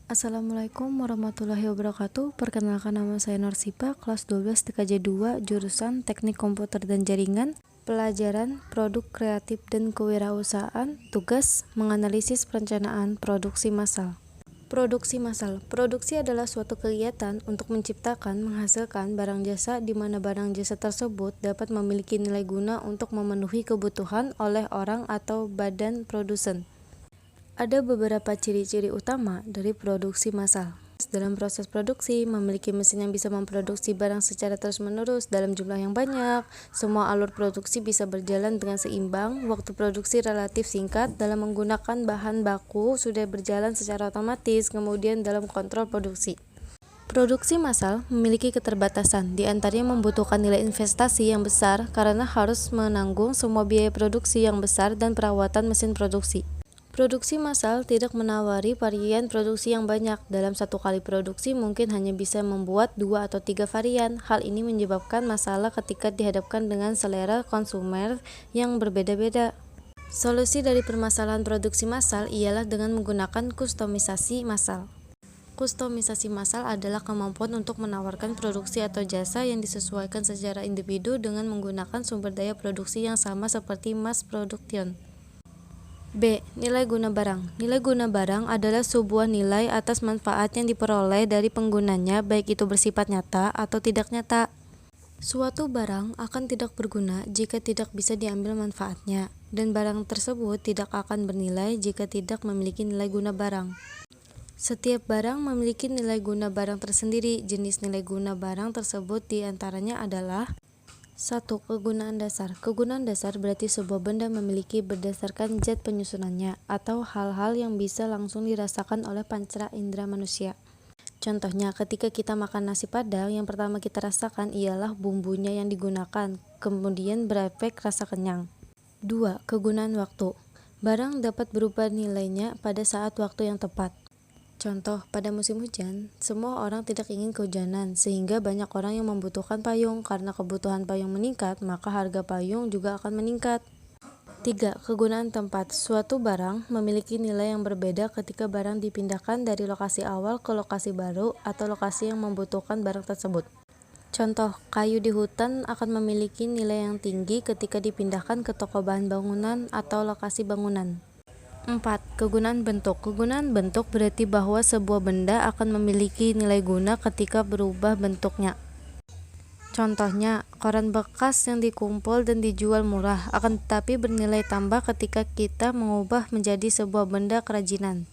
Assalamualaikum warahmatullahi wabarakatuh. Perkenalkan, nama saya Norsipa, kelas 12 TKJ 2, jurusan Teknik Komputer dan Jaringan. Pelajaran Produk Kreatif dan Kewirausahaan. Tugas menganalisis perencanaan produksi massal. Produksi massal. Produksi adalah suatu kegiatan untuk menciptakan, menghasilkan barang jasa di mana barang jasa tersebut dapat memiliki nilai guna untuk memenuhi kebutuhan oleh orang atau badan produsen. Ada beberapa ciri-ciri utama dari produksi massal. Dalam proses produksi, memiliki mesin yang bisa memproduksi barang secara terus-menerus dalam jumlah yang banyak. Semua alur produksi bisa berjalan dengan seimbang. Waktu produksi relatif singkat dalam menggunakan bahan baku sudah berjalan secara otomatis. Kemudian dalam kontrol produksi. Produksi massal memiliki keterbatasan, di antaranya membutuhkan nilai investasi yang besar karena harus menanggung semua biaya produksi yang besar dan perawatan mesin produksi. Produksi massal tidak menawari varian produksi yang banyak. Dalam satu kali produksi mungkin hanya bisa membuat 2 atau 3 varian. Hal ini menyebabkan masalah ketika dihadapkan dengan selera konsumer yang berbeda-beda. Solusi dari permasalahan produksi massal ialah dengan menggunakan kustomisasi massal. Kustomisasi massal adalah kemampuan untuk menawarkan produksi atau jasa yang disesuaikan secara individu dengan menggunakan sumber daya produksi yang sama seperti mass production. B. Nilai guna barang. Nilai guna barang adalah sebuah nilai atas manfaat yang diperoleh dari penggunanya, baik itu bersifat nyata atau tidak nyata. Suatu barang akan tidak berguna jika tidak bisa diambil manfaatnya, dan barang tersebut tidak akan bernilai jika tidak memiliki nilai guna barang. Setiap barang memiliki nilai guna barang tersendiri. Jenis nilai guna barang tersebut diantaranya adalah 1. Kegunaan dasar. Kegunaan dasar berarti sebuah benda memiliki berdasarkan zat penyusunannya atau hal-hal yang bisa langsung dirasakan oleh panca indera manusia. Contohnya, ketika kita makan nasi padang, yang pertama kita rasakan ialah bumbunya yang digunakan, kemudian berefek rasa kenyang. 2. Kegunaan waktu. Barang dapat berubah nilainya pada saat waktu yang tepat. Contoh, pada musim hujan, semua orang tidak ingin kehujanan, sehingga banyak orang yang membutuhkan payung. Karena kebutuhan payung meningkat, maka harga payung juga akan meningkat. 3. Kegunaan tempat. Suatu barang memiliki nilai yang berbeda ketika barang dipindahkan dari lokasi awal ke lokasi baru atau lokasi yang membutuhkan barang tersebut. Contoh, kayu di hutan akan memiliki nilai yang tinggi ketika dipindahkan ke toko bahan bangunan atau lokasi bangunan. 4. Kegunaan bentuk. Kegunaan bentuk berarti bahwa sebuah benda akan memiliki nilai guna ketika berubah bentuknya. Contohnya, koran bekas yang dikumpul dan dijual murah akan tetapi bernilai tambah ketika kita mengubah menjadi sebuah benda kerajinan.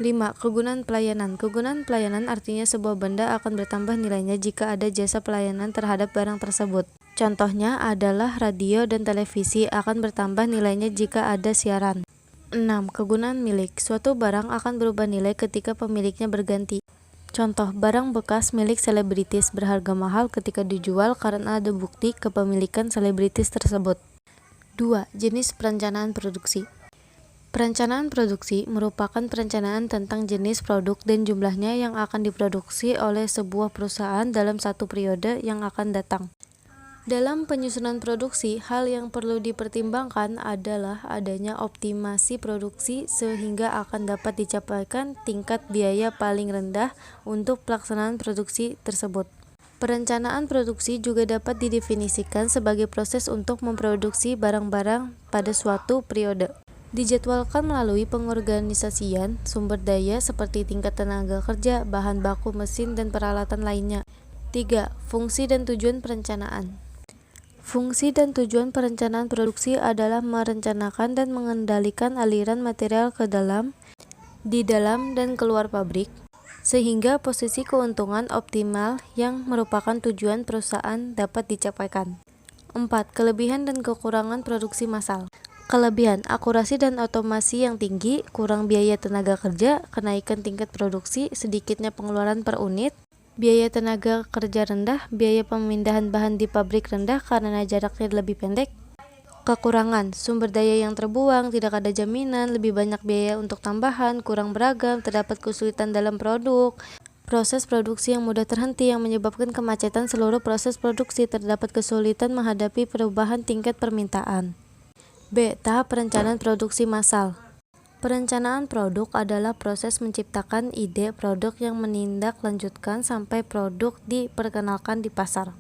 5. Kegunaan pelayanan. Kegunaan pelayanan artinya sebuah benda akan bertambah nilainya jika ada jasa pelayanan terhadap barang tersebut. Contohnya adalah radio dan televisi akan bertambah nilainya jika ada siaran. 6. Kegunaan milik. Suatu barang akan berubah nilai ketika pemiliknya berganti. Contoh, barang bekas milik selebritis berharga mahal ketika dijual karena ada bukti kepemilikan selebritis tersebut. 2. Jenis perencanaan produksi. Perencanaan produksi merupakan perencanaan tentang jenis produk dan jumlahnya yang akan diproduksi oleh sebuah perusahaan dalam satu periode yang akan datang. Dalam penyusunan produksi, hal yang perlu dipertimbangkan adalah adanya optimasi produksi sehingga akan dapat dicapaikan tingkat biaya paling rendah untuk pelaksanaan produksi tersebut. Perencanaan produksi juga dapat didefinisikan sebagai proses untuk memproduksi barang-barang pada suatu periode. Dijadwalkan melalui pengorganisasian sumber daya seperti tingkat tenaga kerja, bahan baku, mesin, dan peralatan lainnya. 3. Fungsi dan tujuan perencanaan. Fungsi dan tujuan perencanaan produksi adalah merencanakan dan mengendalikan aliran material ke dalam, di dalam, dan keluar pabrik, sehingga posisi keuntungan optimal yang merupakan tujuan perusahaan dapat dicapaikan. 4. Kelebihan dan kekurangan produksi massal. Kelebihan, akurasi dan otomasi yang tinggi, kurang biaya tenaga kerja, kenaikan tingkat produksi, sedikitnya pengeluaran per unit, biaya tenaga kerja rendah, biaya pemindahan bahan di pabrik rendah karena jaraknya lebih pendek. Kekurangan, sumber daya yang terbuang, tidak ada jaminan, lebih banyak biaya untuk tambahan, kurang beragam, terdapat kesulitan dalam produk. Proses produksi yang mudah terhenti yang menyebabkan kemacetan seluruh proses produksi, terdapat kesulitan menghadapi perubahan tingkat permintaan. B. Tahap perencanaan produksi massal. Perencanaan produk adalah proses menciptakan ide produk yang menindaklanjutkan sampai produk diperkenalkan di pasar.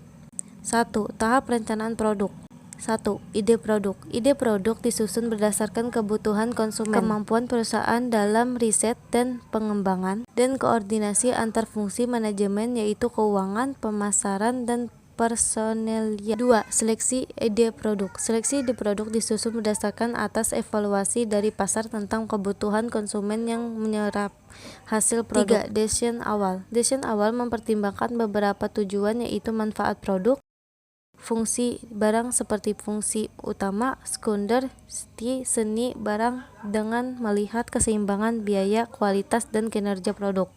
1. Tahap perencanaan produk. 1. Ide produk. Ide produk disusun berdasarkan kebutuhan konsumen, kemampuan perusahaan dalam riset dan pengembangan, dan koordinasi antar fungsi manajemen yaitu keuangan, pemasaran, dan personelia. 2. Seleksi ide produk. Seleksi ide produk disusun berdasarkan atas evaluasi dari pasar tentang kebutuhan konsumen yang menyerap hasil produk. 3. Desain awal. Desain awal mempertimbangkan beberapa tujuan yaitu manfaat produk, fungsi barang seperti fungsi utama, sekunder, seni barang dengan melihat keseimbangan biaya, kualitas, dan kinerja produk.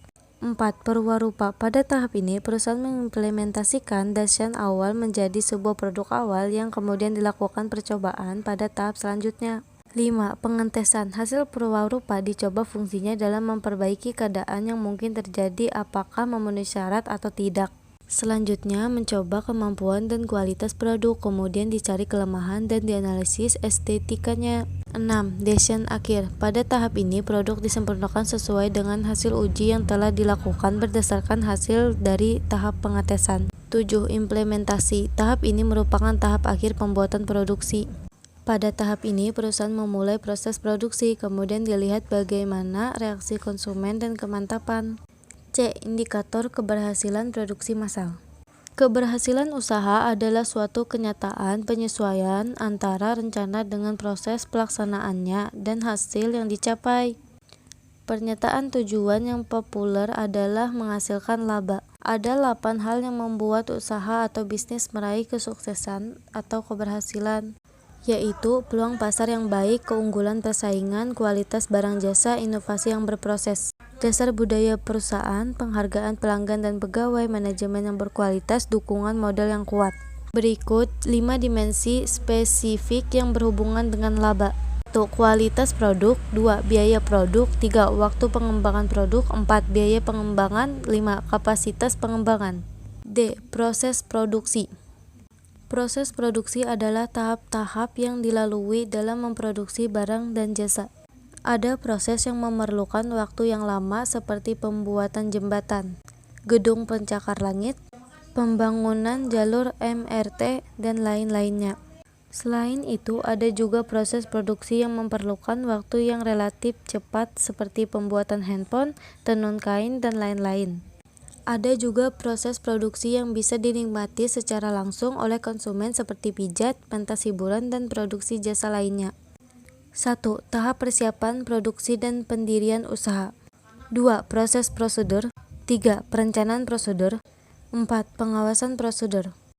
4. Perwarupa. Pada tahap ini, perusahaan mengimplementasikan desain awal menjadi sebuah produk awal yang kemudian dilakukan percobaan pada tahap selanjutnya. 5. Pengetesan. Hasil perwarupa dicoba fungsinya dalam memperbaiki keadaan yang mungkin terjadi apakah memenuhi syarat atau tidak. Selanjutnya, mencoba kemampuan dan kualitas produk, kemudian dicari kelemahan dan dianalisis estetikanya. 6. Desain akhir. Pada tahap ini, produk disempurnakan sesuai dengan hasil uji yang telah dilakukan berdasarkan hasil dari tahap pengetesan. 7. Implementasi. Tahap ini merupakan tahap akhir pembuatan produksi. Pada tahap ini, perusahaan memulai proses produksi, kemudian dilihat bagaimana reaksi konsumen dan kemantapan. C. Indikator keberhasilan produksi massal. Keberhasilan usaha adalah suatu kenyataan penyesuaian antara rencana dengan proses pelaksanaannya dan hasil yang dicapai. Pernyataan tujuan yang populer adalah menghasilkan laba. Ada 8 hal yang membuat usaha atau bisnis meraih kesuksesan atau keberhasilan, yaitu peluang pasar yang baik, keunggulan persaingan, kualitas barang jasa, inovasi yang berproses, dasar budaya perusahaan, penghargaan pelanggan dan pegawai, manajemen yang berkualitas, dukungan modal yang kuat. Berikut 5 dimensi spesifik yang berhubungan dengan laba. 1. Kualitas produk. 2. Biaya produk. 3. Waktu pengembangan produk. 4. Biaya pengembangan. 5. Kapasitas pengembangan. D. Proses produksi. Proses produksi adalah tahap-tahap yang dilalui dalam memproduksi barang dan jasa. Ada proses yang memerlukan waktu yang lama seperti pembuatan jembatan, gedung pencakar langit, pembangunan jalur MRT, dan lain-lainnya. Selain itu, ada juga proses produksi yang memerlukan waktu yang relatif cepat seperti pembuatan handphone, tenun kain, dan lain-lain. Ada juga proses produksi yang bisa dinikmati secara langsung oleh konsumen seperti pijat, pentas hiburan, dan produksi jasa lainnya. 1. Tahap persiapan produksi dan pendirian usaha. 2. Proses prosedur. 3. Perencanaan prosedur. 4. Pengawasan prosedur.